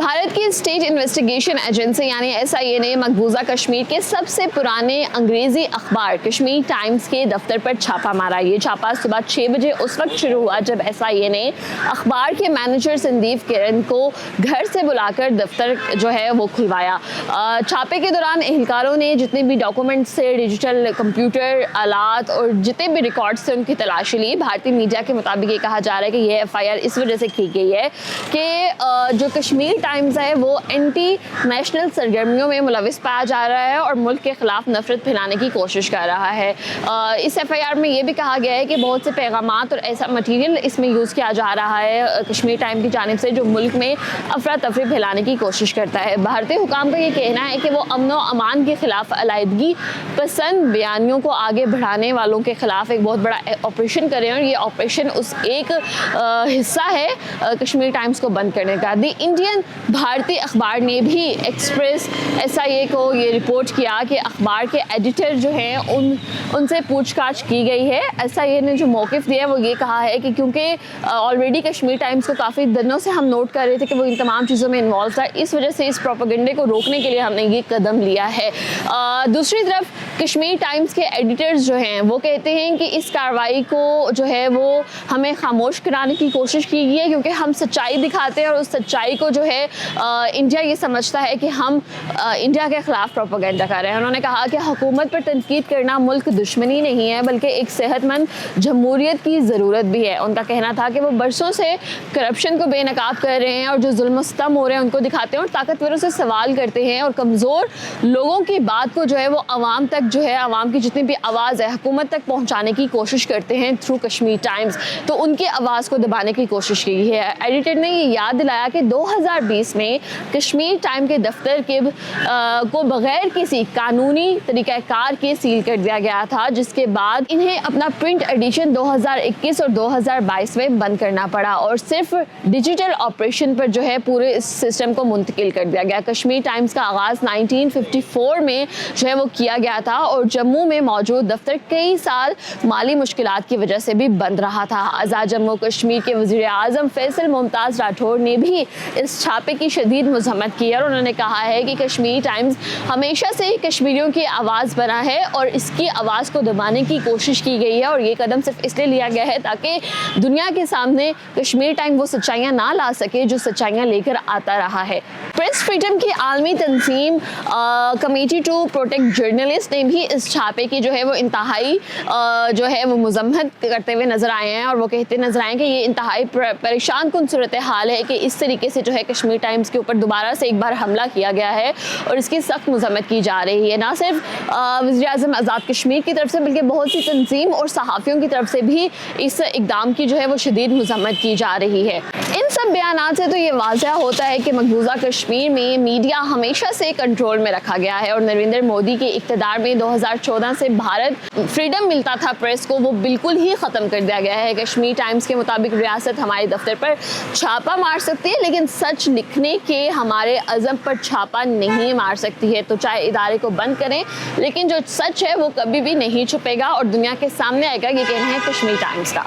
भारत की state investigation agency यानी SIA ने मकबूजा कश्मीर के सबसे पुराने अंग्रेजी अखबार कश्मीर टाइम्स के दफ्तर पर छापा मारा। ये छापा सुबह 6 बजे उस वक्त शुरू हुआ जब SIA ने अखबार के मैनेजर संदीप किरण को घर से बुलाकर दफ्तर जो है वो खुलवाया। छापे के दौरान एहलकारों ने जितने भी डॉक्यूमेंट्स थे, डिजिटल कंप्यूटर आलात और जितने भी रिकॉर्ड्स थे उनकी तलाशी ली। भारतीय मीडिया के मुताबिक ये कहा जा रहा है कि ये FIR इस वजह से की गई है कि जो कश्मीर टाइम्स है वो एंटी नेशनल सरगर्मियों में मुलविस पाया जा रहा है और मुल्क के खिलाफ नफरत फैलाने की कोशिश कर रहा है। इस FIR में ये भी कहा गया है कि बहुत से पैगामात और ऐसा मटीरियल इसमें यूज़ किया जा रहा है कश्मीर टाइम की जानिब से जो मुल्क में अफरा तफरी फैलाने की कोशिश करता है। भारतीय हुकाम का ये कहना है कि वो अमन व अमान के खिलाफ अलाइदगी पसंद बयानियों को आगे बढ़ाने वालों के खिलाफ एक बहुत बड़ा ऑपरेशन कर रहे हैं और ये ऑपरेशन उस एक हिस्सा है कश्मीर टाइम्स को बंद करने का। दी इंडियन भारतीय अखबार ने भी एक्सप्रेस SIA को ये रिपोर्ट किया कि अखबार के एडिटर जो हैं उनसे पूछताछ की गई है। SIA ने जो मौक़िफ़ दिया है वो ये कहा है कि क्योंकि ऑलरेडी कश्मीर टाइम्स को काफ़ी दिनों से हम नोट कर रहे थे कि वो इन तमाम चीज़ों में इन्वॉल्व था, इस वजह से इस प्रोपेगेंडे को रोकने के लिए हमने ये कदम लिया है। दूसरी तरफ कश्मीर टाइम्स के एडिटर्स जो हैं वो कहते हैं कि इस कार्रवाई को जो है वो हमें खामोश कराने की कोशिश की गई है क्योंकि हम सच्चाई दिखाते हैं और उस सच्चाई को जो है इंडिया ये समझता है कि हम इंडिया के खिलाफ प्रोपेगेंडा कर रहे हैं। उन्होंने कहा कि हुकूमत पर तनकीद करना मुल्क दुश्मनी नहीं है बल्कि एक सेहतमंद जमहूरियत की ज़रूरत भी है। उनका कहना था कि वो बरसों से करप्शन को बेनकाब कर रहे हैं और जो जुल्म सितम हो रहे हैं उनको दिखाते हैं और ताकतवरों से सवाल करते हैं और कमज़ोर लोगों की बात को जो है वो आवाम तक जो है आवाम की जितनी भी आवाज़ है हुकूमत तक पहुँचाने की कोशिश करते हैं थ्रू कश्मीर टाइम्स। तो उनकी आवाज़ को दबाने की कोशिश की है। एडिटर ने ये याद दिलाया कि 2020 में कश्मीर टाइम के दफ्तर के को बगैर किसी कानूनी तरीक़ाकार के सील कर दिया गया था, जिसके बाद इन्हें अपना प्रिंट एडिशन 2021 और 2022 में बंद करना पड़ा और सिर्फ डिजिटल ऑपरेशन पर जो है पूरे इस सिस्टम को मुंतकिल कर दिया गया। कश्मीर टाइम्स का आगाज़ 1954 में जो है वो किया गया था और जम्मू में मौजूद दफ्तर कई साल माली मुश्किलात की वजह से भी बंद रहा था। आज़ाद जम्मू कश्मीर के वज़ीर आज़म फैसल मुमताज़ राठौर ने भी इस छापे की शदीद मज़म्मत की और उन्होंने कहा है कि कश्मीर टाइम्स हमेशा से कश्मीरियों की आवाज़ बना है और इसकी आवाज़ को दबाने की कोशिश की गई है और ये कदम सिर्फ इसलिए लिया गया है ताकि दुनिया के सामने कश्मीर टाइम वो सच्चाइयाँ ना ला सके जो सच्चाइयाँ लेकर आता रहा है। प्रेस फ्रीडम की आलमी तंजीम कमेटी टू प्रोटेक्ट जर्नलिस्ट ने भी इस छापे की जो है वो इंतहाई जो है वो मज़म्मत करते हुए नज़र आए हैं और वो कहते नज़र आए कि ये इंतहाई परेशान कुन सूरत हाल है कि इस तरीके से जो है कश्मीर टाइम्स के ऊपर दोबारा से एक बार हमला किया गया है और इसकी सख्त मज़म्मत की जा रही है। ना सिर्फ वज़ीर आज़म आज़ाद कश्मीर की तरफ से बल्कि बहुत सी तंजीम और सहाफ़ियों की तरफ से भी इस इक़दाम की जो है वो शदीद मज़म्मत की जा रही है। इन सब बयानात से तो ये वाज़ह होता है कि मकबूजा कश्मीर में मीडिया हमेशा से कंट्रोल में रखा गया है और नरेंद्र मोदी के इक़्तिदार में 2014 से भारत फ्रीडम मिलता था प्रेस को वो बिल्कुल ही ख़त्म कर दिया गया है। कश्मीर टाइम्स के मुताबिक रियासत हमारे दफ्तर पर छापा मार सकती है लेकिन सच लिखने के हमारे अज़म पर छापा नहीं मार सकती है। तो चाहे इदारे को बंद करें लेकिन जो सच है वो कभी भी नहीं छुपेगा और दुनिया के सामने आएगा। ये कहना है कश्मीर टाइम्स का।